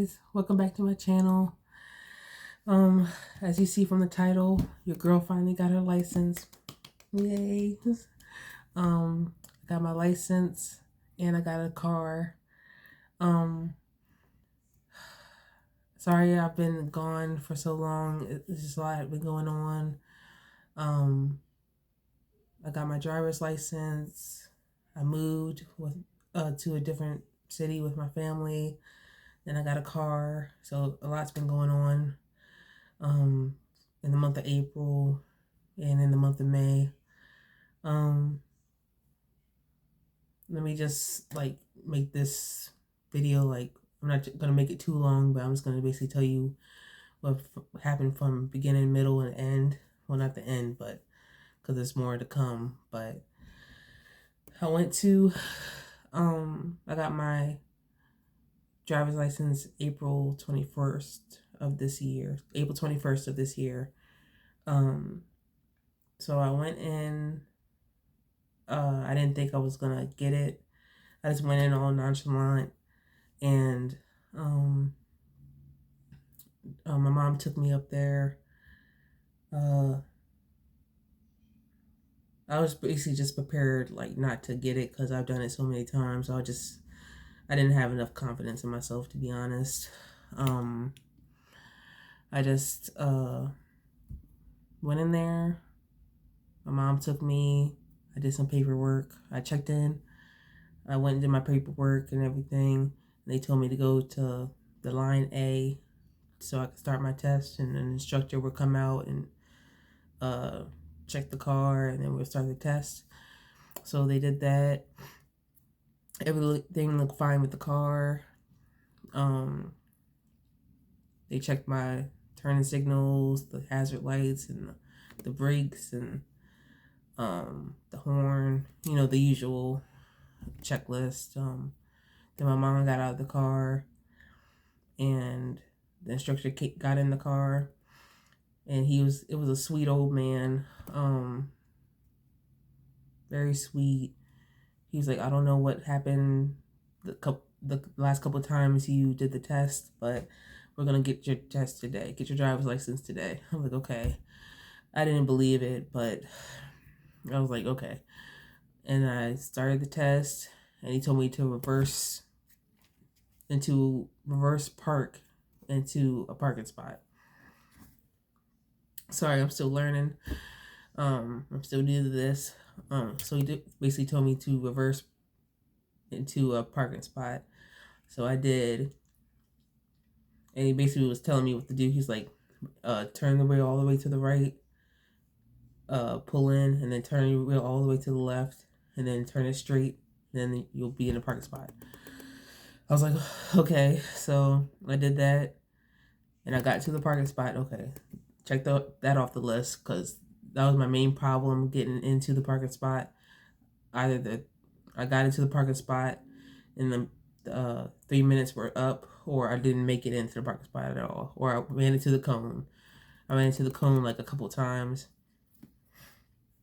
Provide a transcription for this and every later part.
guys, welcome back to my channel. As you see from the title, your girl finally got her license. Yay. I got my license and I got a car. Sorry I've been gone for so long. It's just a lot been going on. I got my driver's license. I moved to a different city with my family. Then I got a car. So a lot's been going on in the month of April and in the month of May. Let me just make this video I'm not gonna make it too long, but I'm just gonna basically tell you what happened from beginning, middle, and end. Well, not the end, but because there's more to come. But I went to I got my driver's license April 21st of this year. April 21st of this year. So I went in. I didn't think I was gonna get it. I just went in all nonchalant, and my mom took me up there. I was basically just prepared, not to get it because I've done it so many times. I didn't have enough confidence in myself, to be honest. I just went in there. My mom took me. I did some paperwork. I checked in. I went and did my paperwork and everything. And they told me to go to the line A so I could start my test, and an instructor would come out and check the car, and then we'll start the test. So they did that. Everything looked fine with the car. They checked my turning signals, the hazard lights, and the brakes, and the horn, the usual checklist. Then my mom got out of the car, and the instructor got in the car, and it was a sweet old man, very sweet. He was like, I don't know what happened the last couple of times you did the test, but we're gonna get your test today, get your driver's license today. I'm like, okay. I didn't believe it, but I was like, okay. And I started the test, and he told me to reverse park into a parking spot. Sorry, I'm still learning. I'm still new to this. So he basically told me to reverse into a parking spot. So I did. And he basically was telling me what to do. He's like, turn the wheel all the way to the right, pull in, and then turn your wheel all the way to the left, and then turn it straight, and then you'll be in a parking spot. I was like, okay. So I did that, and I got to the parking spot. Okay, check that off the list, because that was my main problem, getting into the parking spot. Either I got into the parking spot and the 3 minutes were up, or I didn't make it into the parking spot at all, or I ran into the cone. I ran into the cone like a couple times.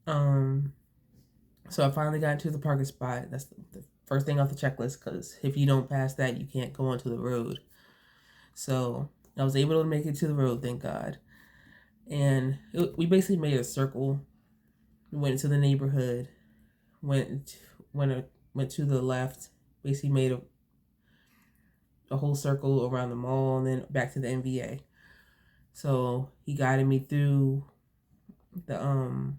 So I finally got into the parking spot. That's the first thing off the checklist, because if you don't pass that, you can't go onto the road. So I was able to make it to the road, thank God. And we basically made a circle. We went into the neighborhood, went to the left, basically made a whole circle around the mall, and then back to the NVA. So he guided me through the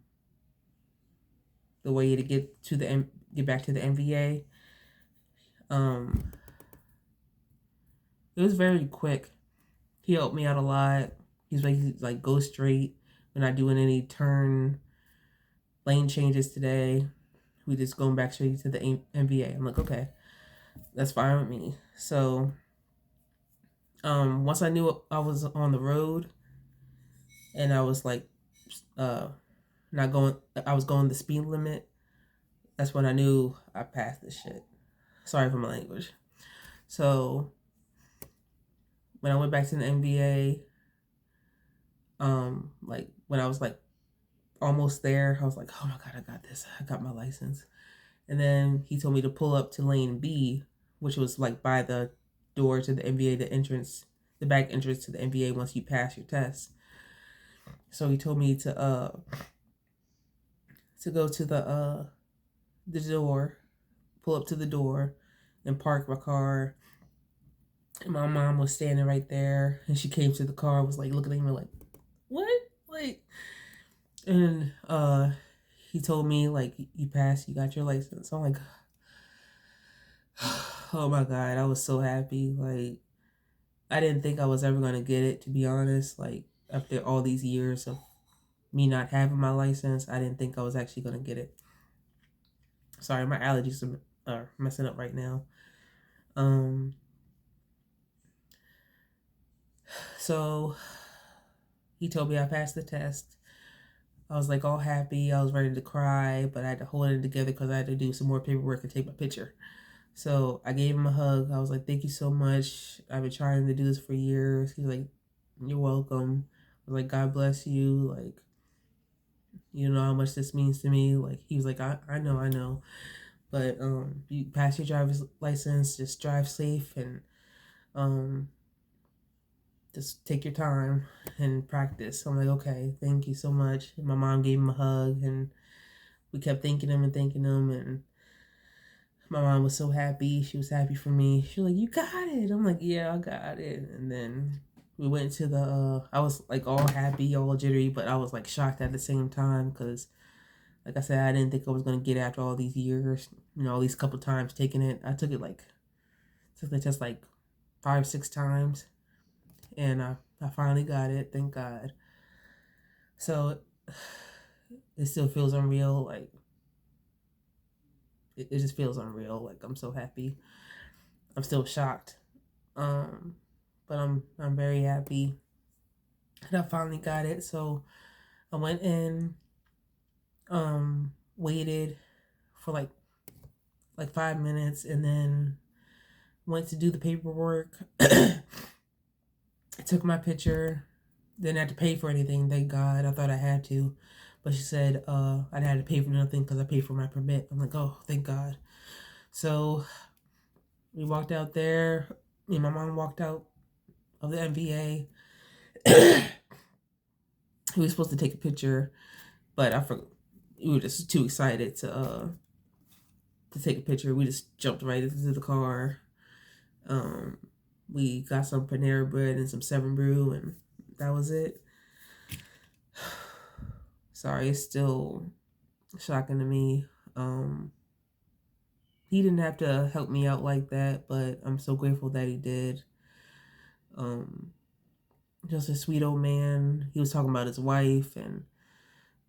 way to get back to the NVA. It was very quick. He helped me out a lot. He's like go straight. We're not doing any turn lane changes today. We just going back straight to the NVA. I'm like, okay, that's fine with me. So once I knew I was on the road, and I was like not going, I was going the speed limit, that's when I knew I passed this shit. Sorry for my language. So when I went back to the NVA, when I was almost there, I was like, oh my God, I got this. I got my license. And then he told me to pull up to lane B, which was by the door to the NBA, the back entrance to the NBA once you pass your test. So he told me to go to the door, pull up to the door, and park my car. And my mom was standing right there, and she came to the car, was like looking at me like, "What?" Like, and he told me like, "You passed, you got your license." So I'm like, oh my God, I was so happy. Like, I didn't think I was ever gonna get it, to be honest. Like, after all these years of me not having my license, I didn't think I was actually gonna get it. Sorry, my allergies are messing up right now. So he told me I passed the test. I was like all happy. I was ready to cry, but I had to hold it together because I had to do some more paperwork and take my picture. So I gave him a hug. I was like, "Thank you so much. I've been trying to do this for years." He's like, "You're welcome." I was like, "God bless you. Like, you know how much this means to me." Like, he was like, I know. But you pass your driver's license, just drive safe and um just take your time and practice. So I'm like, "Okay, thank you so much." And my mom gave him a hug, and we kept thanking him, and my mom was so happy. She was happy for me. She was like, "You got it." I'm like, "Yeah, I got it." And then we went to I was like all happy, all jittery, but I was like shocked at the same time because, like I said, I didn't think I was going to get it after all these years, all these couple times taking it. I took the test like 5, 6 times, and I finally got it, thank God. So it still feels unreal. Like, it just feels unreal. Like, I'm so happy. I'm still shocked. Um, but I'm very happy that I finally got it. So I went in, waited for like 5 minutes, and then went to do the paperwork. I took my picture. Didn't have to pay for anything, thank God. I thought I had to, but she said I didn't have to pay for nothing because I paid for my permit. I'm like, oh, thank God. So we walked out there. Me and my mom walked out of the NBA. We were supposed to take a picture, but I forgot. We were just too excited to take a picture. We just jumped right into the car. We got some Panera Bread and some 7 Brew, and that was it. Sorry, it's still shocking to me. He didn't have to help me out like that, but I'm so grateful that he did. Just a sweet old man. He was talking about his wife and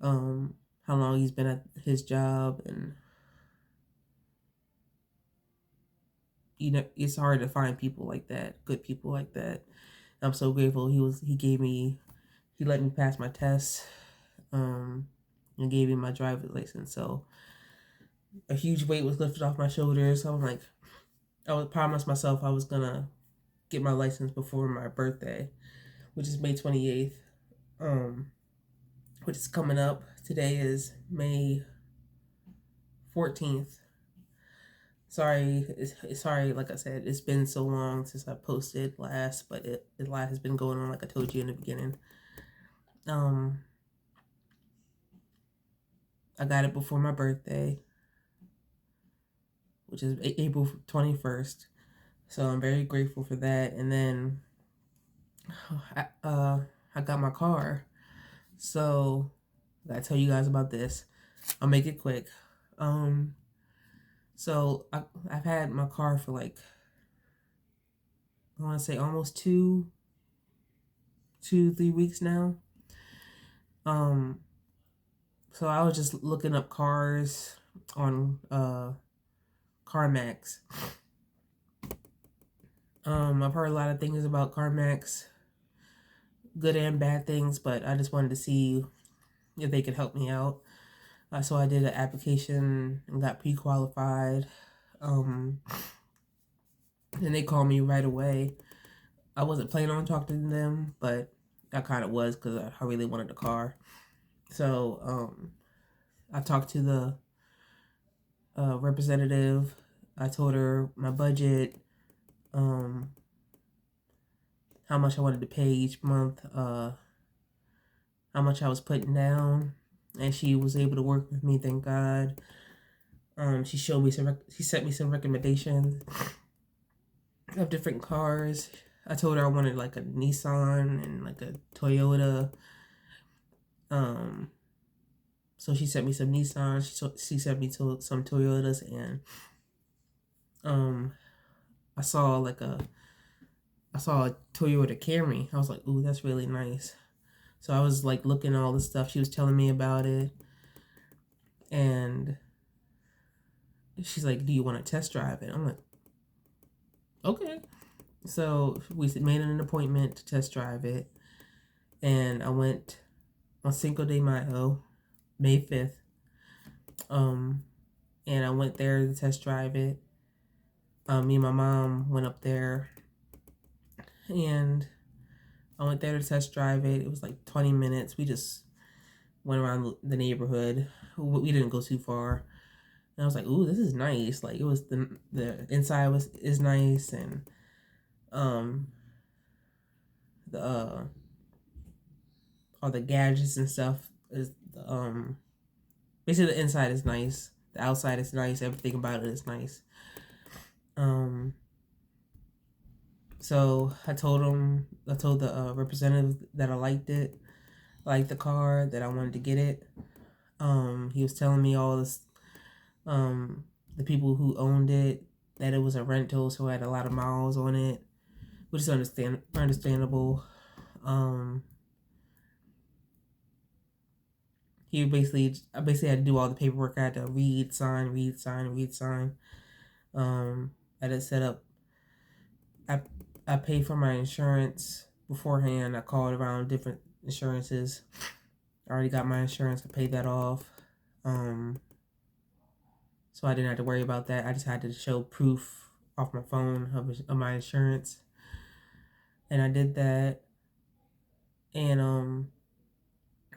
how long he's been at his job, and it's hard to find people like that, good people like that. I'm so grateful he let me pass my test, and gave me my driver's license. So a huge weight was lifted off my shoulders. So I'm like, I was promised myself I was gonna get my license before my birthday, which is May 28th, which is coming up. Today is May 14th. Sorry, like I said, it's been so long since I posted last, but a lot has been going on, like I told you in the beginning. I got it before my birthday, which is April 21st. So I'm very grateful for that. And then I got my car. So I gotta tell you guys about this. I'll make it quick. So I've had my car for like, I want to say almost 3 weeks now. So I was just looking up cars on CarMax. I've heard a lot of things about CarMax, good and bad things, but I just wanted to see if they could help me out. So I did an application and got pre-qualified. And they called me right away. I wasn't planning on talking to them, but I kind of was because I really wanted the car. So I talked to the representative. I told her my budget, how much I wanted to pay each month, how much I was putting down, and she was able to work with me. Thank God. She showed me she sent me some recommendations of different cars. I told her I wanted like a Nissan and like a Toyota. So she sent me some Nissans. She sent me to some Toyotas, and I saw a Toyota Camry. I was like, ooh, that's really nice. So I was like looking at all the stuff. She was telling me about it, and she's like, do you want to test drive it? I'm like, okay. So we made an appointment to test drive it, and I went on Cinco de Mayo, May 5th. And I went there to test drive it. Me and my mom went up there, and I went there to test drive it. It was like 20 minutes. We just went around the neighborhood. We didn't go too far. And I was like, ooh, this is nice. Like, it was the inside is nice, and the all the gadgets and stuff is basically the inside is nice. The outside is nice. Everything about it is nice. So I told the representative that I liked it, liked the car, that I wanted to get it. He was telling me all this, the people who owned it, that it was a rental, so it had a lot of miles on it, which is understandable. I basically had to do all the paperwork. I had to read, sign. I had to set up. I paid for my insurance beforehand. I called around different insurances. I already got my insurance. I paid that off. So I didn't have to worry about that. I just had to show proof off my phone of my insurance. And I did that. And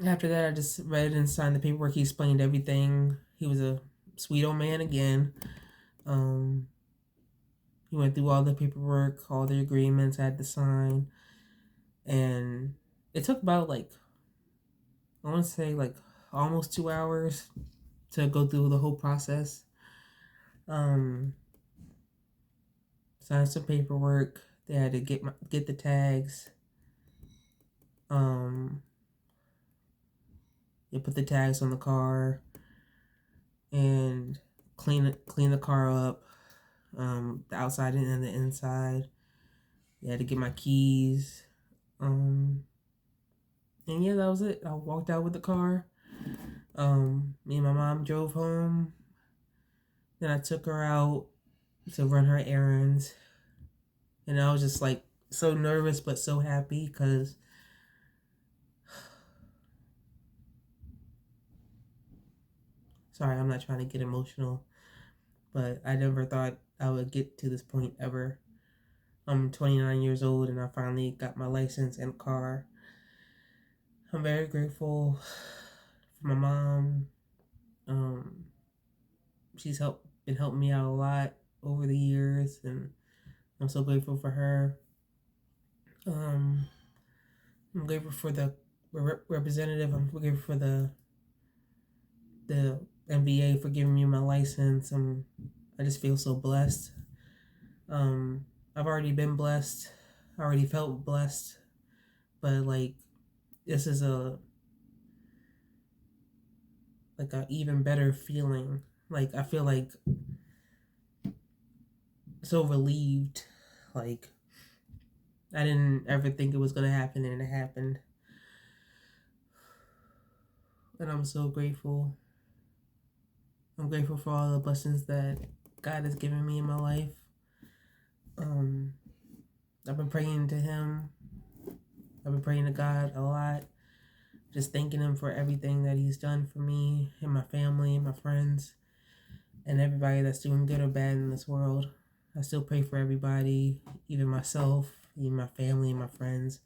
after that, I just read and signed the paperwork. He explained everything. He was a sweet old man again. He went through all the paperwork, all the agreements I had to sign. And it took about I want to say almost 2 hours to go through the whole process. Signed some paperwork. They had to get the tags. They put the tags on the car and clean the car up, the outside and the inside. They had to get my keys. And yeah, that was it. I walked out with the car. Me and my mom drove home. Then I took her out to run her errands. And I was just so nervous but so happy because sorry, I'm not trying to get emotional, but I never thought I would get to this point ever. I'm 29 years old and I finally got my license and car. I'm very grateful for my mom. She's been helping me out a lot over the years, and I'm so grateful for her. I'm grateful for the representative. I'm grateful for the MBA for giving me my license. I just feel so blessed. I've already been blessed. I already felt blessed, but this is a even better feeling. I feel so relieved. I didn't ever think it was gonna happen, and it happened. And I'm so grateful. I'm grateful for all the blessings that God has given me in my life. I've been praying to Him. I've been praying to God a lot. Just thanking Him for everything that He's done for me and my family and my friends and everybody that's doing good or bad in this world. I still pray for everybody, even myself, even my family and my friends.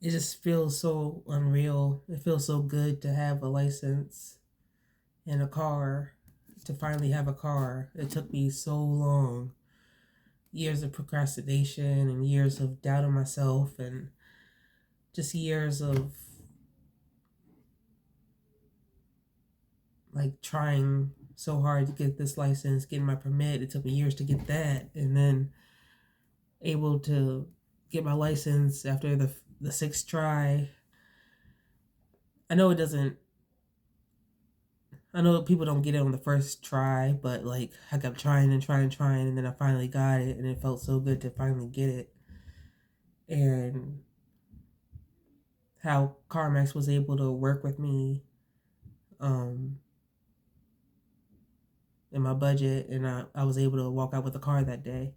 It just feels so unreal. It feels so good to have a license and a car, to finally have a car. It took me so long years of procrastination and years of doubting myself and just years of like trying so hard to get this license, getting my permit. It took me years to get that, and then able to get my license after the sixth try. I know it doesn't. I know people don't get it on the first try, but like I kept trying and trying and trying, and then I finally got it, and it felt so good to finally get it. And how CarMax was able to work with me in my budget, and I was able to walk out with a car that day.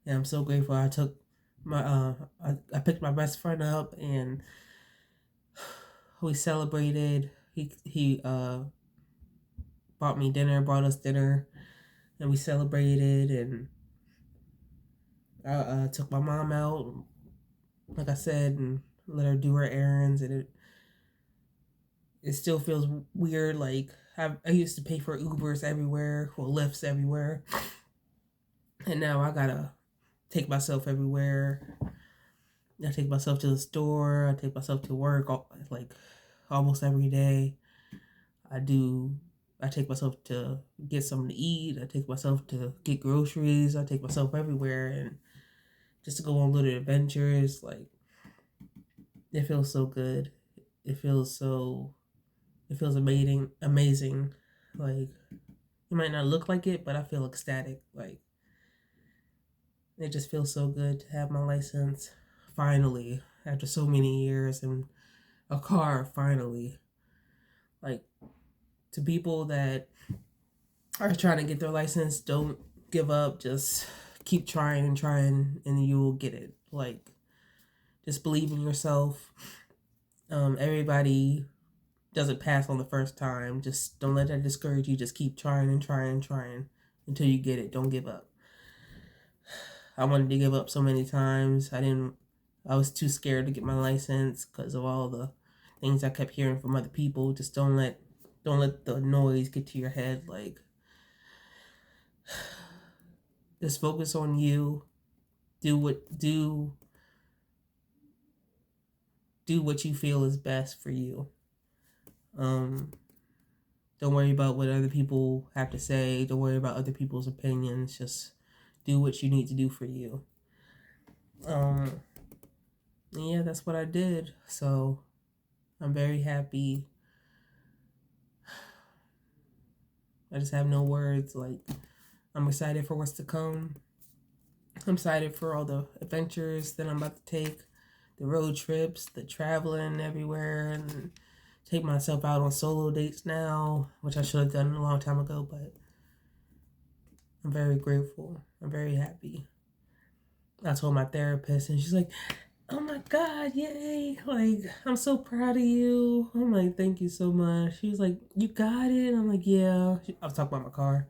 And I'm so grateful. I took my I picked my best friend up, and we celebrated. He bought me dinner, brought us dinner, and we celebrated. And I took my mom out, like I said, and let her do her errands. And it still feels weird. Like I used to pay for Ubers everywhere, or Lyfts everywhere, and now I gotta take myself everywhere. I take myself to the store. I take myself to work, like almost every day. I take myself to get something to eat. I take myself to get groceries. I take myself everywhere, and just to go on little adventures. Like it feels so good. It feels amazing. Like it might not look like it, but I feel ecstatic. Like it just feels so good to have my license finally after so many years, and a car finally. Like to people that are trying to get their license, don't give up. Just keep trying and trying, and you will get it. Like just believe in yourself. Everybody doesn't pass on the first time. Just don't let that discourage you. Just keep trying and trying and trying until you get it. Don't give up. I wanted to give up so many times. I was too scared to get my license because of all the things I kept hearing from other people. Just don't let the noise get to your head. Like just focus on you. Do what you feel is best for you. Don't worry about what other people have to say. Don't worry about other people's opinions. Just do what you need to do for you. Yeah, that's what I did. So I'm very happy. I just have no words. Like I'm excited for what's to come. I'm excited for all the adventures that I'm about to take, the road trips, the traveling everywhere, and take myself out on solo dates now, which I should have done a long time ago, but I'm very grateful. I'm very happy. I told my therapist, and she's like, oh my God, yay. Like, I'm so proud of you. I'm like, thank you so much. She was like, you got it? I'm like, yeah. I was talking about my car.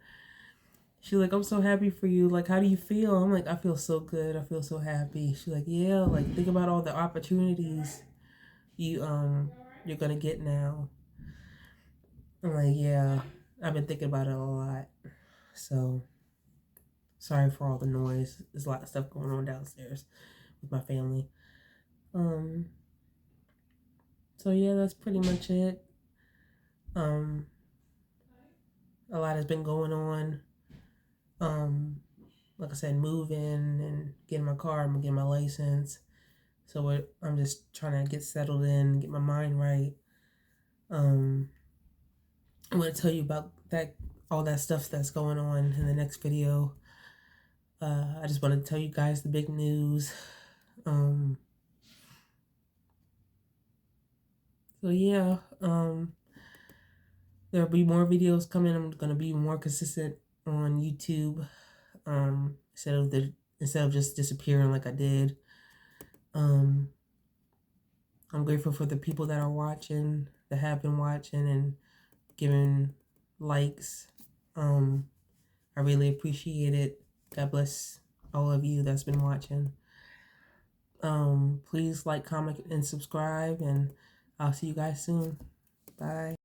She's like, I'm so happy for you. Like, how do you feel? I'm like, I feel so good. I feel so happy. She's like, yeah, like think about all the opportunities you're gonna get now. I'm like, yeah, I've been thinking about it a lot. So sorry for all the noise. There's a lot of stuff going on downstairs with my family. So yeah, that's pretty much it. A lot has been going on. Like I said, moving and getting my car, I'm getting my license. So I'm just trying to get settled in, get my mind right. I'm going to tell you about all that stuff that's going on in the next video. I just want to tell you guys the big news. So yeah, there'll be more videos coming. I'm going to be more consistent on YouTube. Instead of just disappearing like I did. I'm grateful for the people that are watching, that have been watching and giving likes. I really appreciate it. God bless all of you that's been watching. Please like, comment, and subscribe, and I'll see you guys soon. Bye.